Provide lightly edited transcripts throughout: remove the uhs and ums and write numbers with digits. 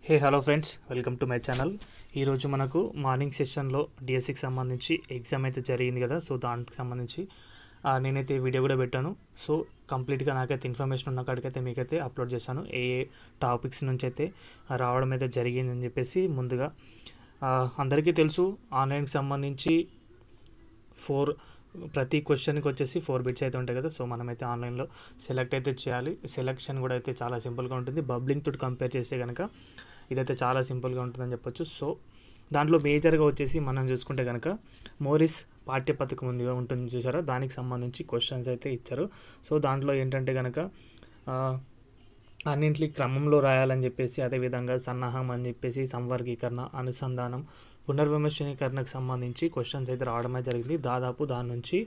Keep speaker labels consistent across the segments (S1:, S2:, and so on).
S1: Hello friends, welcome to my channel. ఈరోజు మనకు morning సెషన్లో డిఎస్సికి సంబంధించి ఎగ్జామ్ అయితే జరిగింది కదా. సో దానికి సంబంధించి నేనైతే వీడియో కూడా పెట్టాను. సో కంప్లీట్గా నాకైతే ఇన్ఫర్మేషన్ ఉన్న కాడికైతే మీకైతే అప్లోడ్ చేశాను. ఏ టాపిక్స్ నుంచి అయితే రావడం అయితే జరిగిందని చెప్పేసి ముందుగా అందరికీ తెలుసు. ఆన్లైన్కి సంబంధించి ప్రతి క్వశ్చన్కి వచ్చేసి 4 బిట్స్ అయితే ఉంటాయి కదా. సో మనమైతే ఆన్లైన్లో సెలెక్ట్ అయితే చేయాలి. సెలెక్షన్ కూడా అయితే చాలా సింపుల్గా ఉంటుంది. బబ్లింగ్ తోటి కంపేర్ చేస్తే కనుక ఇదైతే చాలా సింపుల్గా ఉంటుందని చెప్పొచ్చు. సో దాంట్లో మేజర్గా వచ్చేసి మనం చూసుకుంటే కనుక మోరిస్ పాఠ్యపథకం ఉంది ఉంటుంది చూసారా, దానికి సంబంధించి క్వశ్చన్స్ అయితే ఇచ్చారు. సో దాంట్లో ఏంటంటే కనుక అన్నింటికి క్రమంలో రాయాలని చెప్పేసి, అదేవిధంగా సన్నాహం అని చెప్పేసి, సంవర్గీకరణ, అనుసంధానం, పునర్విమర్శనీకరణకు సంబంధించి క్వశ్చన్స్ అయితే రావడమే జరిగింది. దాదాపు దాని నుంచి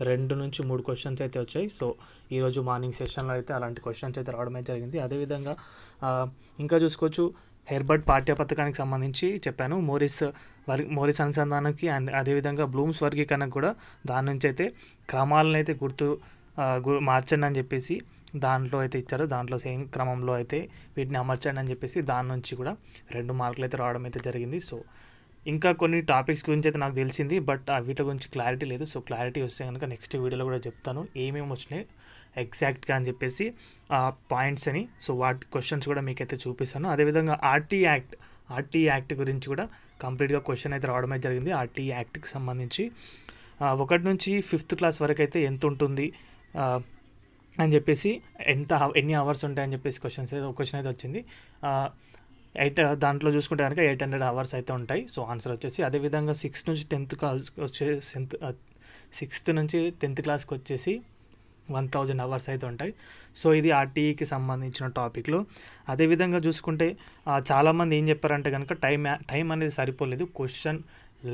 S1: 2 నుంచి 3 క్వశ్చన్స్ అయితే వచ్చాయి. సో ఈరోజు మార్నింగ్ సెషన్లో అయితే అలాంటి క్వశ్చన్స్ అయితే రావడమే జరిగింది. అదేవిధంగా ఇంకా చూసుకోవచ్చు, హెర్బర్ట్ పాఠ్యపథకానికి సంబంధించి చెప్పాను. మోరిస్ అనుసంధానానికి అండ్ అదేవిధంగా బ్లూమ్స్ వర్గీకరణకు కూడా దాని నుంచి అయితే క్రమాలను అయితే మార్చండి అని చెప్పేసి దాంట్లో అయితే ఇచ్చారు. దాంట్లో సేమ్ క్రమంలో అయితే వీటిని అమర్చండి అని చెప్పేసి దాని నుంచి కూడా 2 మార్కులు అయితే రావడం అయితే జరిగింది. సో ఇంకా కొన్ని టాపిక్స్ గురించి అయితే నాకు తెలిసింది, బట్ వీటి గురించి క్లారిటీ లేదు. సో క్లారిటీ వస్తే కనుక నెక్స్ట్ వీడియోలో కూడా చెప్తాను ఏమేమి వచ్చినాయి ఎగ్జాక్ట్గా అని చెప్పేసి పాయింట్స్ అని. సో వాటి క్వశ్చన్స్ కూడా మీకైతే చూపిస్తాను. అదేవిధంగా ఆర్టీ యాక్ట్ గురించి కూడా కంప్లీట్గా క్వశ్చన్ అయితే రావడమే జరిగింది. ఆర్టీ యాక్ట్కి సంబంధించి 1 నుంచి 5th క్లాస్ వరకు అయితే ఎంత ఉంటుంది అని చెప్పేసి, ఎన్ని అవర్స్ ఉంటాయని చెప్పేసి క్వశ్చన్ అయితే వచ్చింది. దాంట్లో చూసుకుంటే కనుక 800 అవర్స్ అయితే ఉంటాయి. సో ఆన్సర్ వచ్చేసి అదేవిధంగా 6th నుంచి 10th క్లాస్కి వచ్చేసి 1000 అవర్స్ అయితే ఉంటాయి. సో ఇది ఆర్టీఈకి సంబంధించిన టాపిక్లు. అదేవిధంగా చూసుకుంటే చాలామంది ఏం చెప్పారంటే కనుక టైం అనేది సరిపోలేదు, క్వశ్చన్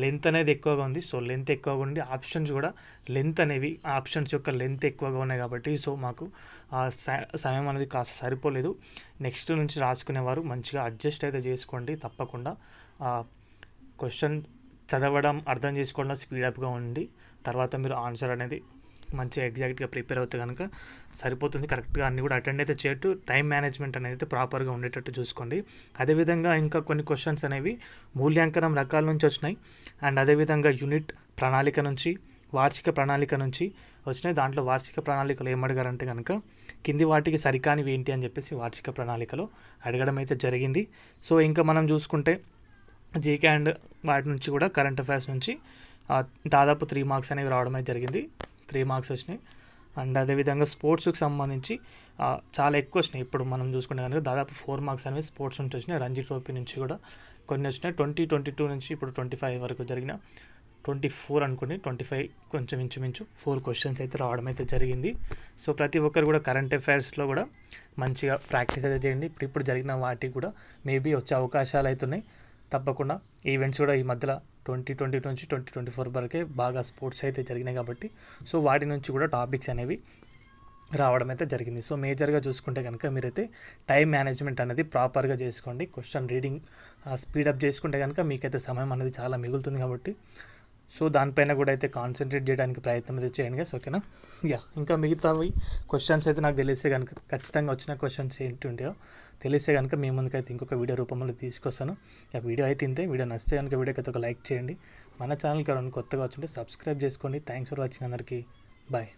S1: లెంత్ అనేది ఎక్కువగా ఉంది. సో లెంత్ ఎక్కువగా ఉండి ఆప్షన్స్ కూడా ఆప్షన్స్ యొక్క లెంత్ ఎక్కువగా ఉన్నాయి కాబట్టి సో మాకు సమయం అనేది కాస్త సరిపోలేదు. నెక్స్ట్ నుంచి రాసుకునేవారు మంచిగా అడ్జస్ట్ అయితే చేసుకోండి. తప్పకుండా క్వశ్చన్ చదవడం, అర్థం చేసుకోవడం స్పీడప్గా ఉండి తర్వాత మీరు ఆన్సర్ అనేది మంచిగా ఎగ్జాక్ట్గా ప్రిపేర్ అవుతే కనుక సరిపోతుంది. కరెక్ట్గా అన్నీ కూడా అటెండ్ అయితే చేయట్టు, టైం మేనేజ్మెంట్ అనేది ప్రాపర్గా ఉండేటట్టు చూసుకోండి. అదేవిధంగా ఇంకా కొన్ని క్వశ్చన్స్ అనేవి మూల్యాంకనం రకాల నుంచి వచ్చినాయి. అండ్ అదేవిధంగా యూనిట్ ప్రణాళిక నుంచి, వార్షిక ప్రణాళిక నుంచి వచ్చినాయి. దాంట్లో వార్షిక ప్రణాళికలు ఏమడిగారంటే కనుక కింది వాటికి సరికానివి ఏంటి అని చెప్పేసి వార్షిక ప్రణాళికలో అడగడం అయితే జరిగింది. సో ఇంకా మనం చూసుకుంటే జీకే అండ్ వాటి నుంచి కూడా కరెంట్ అఫైర్స్ నుంచి దాదాపు 3 మార్క్స్ అనేవి రావడం అయితే జరిగింది. 3 మార్క్స్ వచ్చినాయి. అండ్ అదేవిధంగా స్పోర్ట్స్కి సంబంధించి చాలా ఎక్కువ వచ్చినాయి. ఇప్పుడు మనం చూసుకుంటే కనుక దాదాపు 4 మార్క్స్ అనేవి స్పోర్ట్స్ నుంచి వచ్చినాయి. రంజీ ట్రోఫీ నుంచి కూడా కొన్ని వచ్చినాయి. 2022 నుంచి ఇప్పుడు 25 వరకు జరిగిన 24 అనుకోండి, 25 కొంచెం ఇంచుమించు 4 క్వశ్చన్స్ అయితే రావడం అయితే జరిగింది. సో ప్రతి ఒక్కరు కూడా కరెంట్ అఫైర్స్లో కూడా మంచిగా ప్రాక్టీస్ అయితే చేయండి. ఇప్పుడు జరిగిన వాటికి కూడా మేబీ వచ్చే అవకాశాలు అవుతున్నాయి. తప్పకుండా ఈవెంట్స్ కూడా ఈ మధ్యలో 2020 నుంచి 2024 వరకే బాగా స్పోర్ట్స్ అయితే జరిగినాయి కాబట్టి సో వాటి నుంచి కూడా టాపిక్స్ అనేవి రావడం అయితే జరిగింది. సో మేజర్గా చూసుకుంటే కనుక మీరైతే టైం మేనేజ్మెంట్ అనేది ప్రాపర్గా చేసుకోండి. క్వశ్చన్ రీడింగ్ స్పీడప్ చేసుకుంటే కనుక మీకైతే సమయం అనేది చాలా మిగులుతుంది కాబట్టి సో దానిపైన కూడా అయితే కాన్సన్ట్రేట్ చేయడానికి ప్రయత్నం అయితే చేయండి గైస్, ఓకేనా. ఇంకా మిగతావి క్వశ్చన్స్ అయితే నాకు తెలిస్తే కనుక ఖచ్చితంగా వచ్చిన క్వశ్చన్స్ ఏంటి ఉంటాయో తెలిస్తే కనుక మీ ముందుకైతే ఇంకొక వీడియో రూపంలో తీసుకొస్తాను. వీడియో అయితే ఇంతే. వీడియో నచ్చితే కనుక వీడియోకి అయితే ఒక లైక్ చేయండి. మన ఛానల్కి ఎవరైనా కొత్తగా వచ్చుంటే సబ్స్క్రైబ్ చేసుకోండి. థ్యాంక్స్ ఫర్ వాచింగ్ అందరికీ. బాయ్.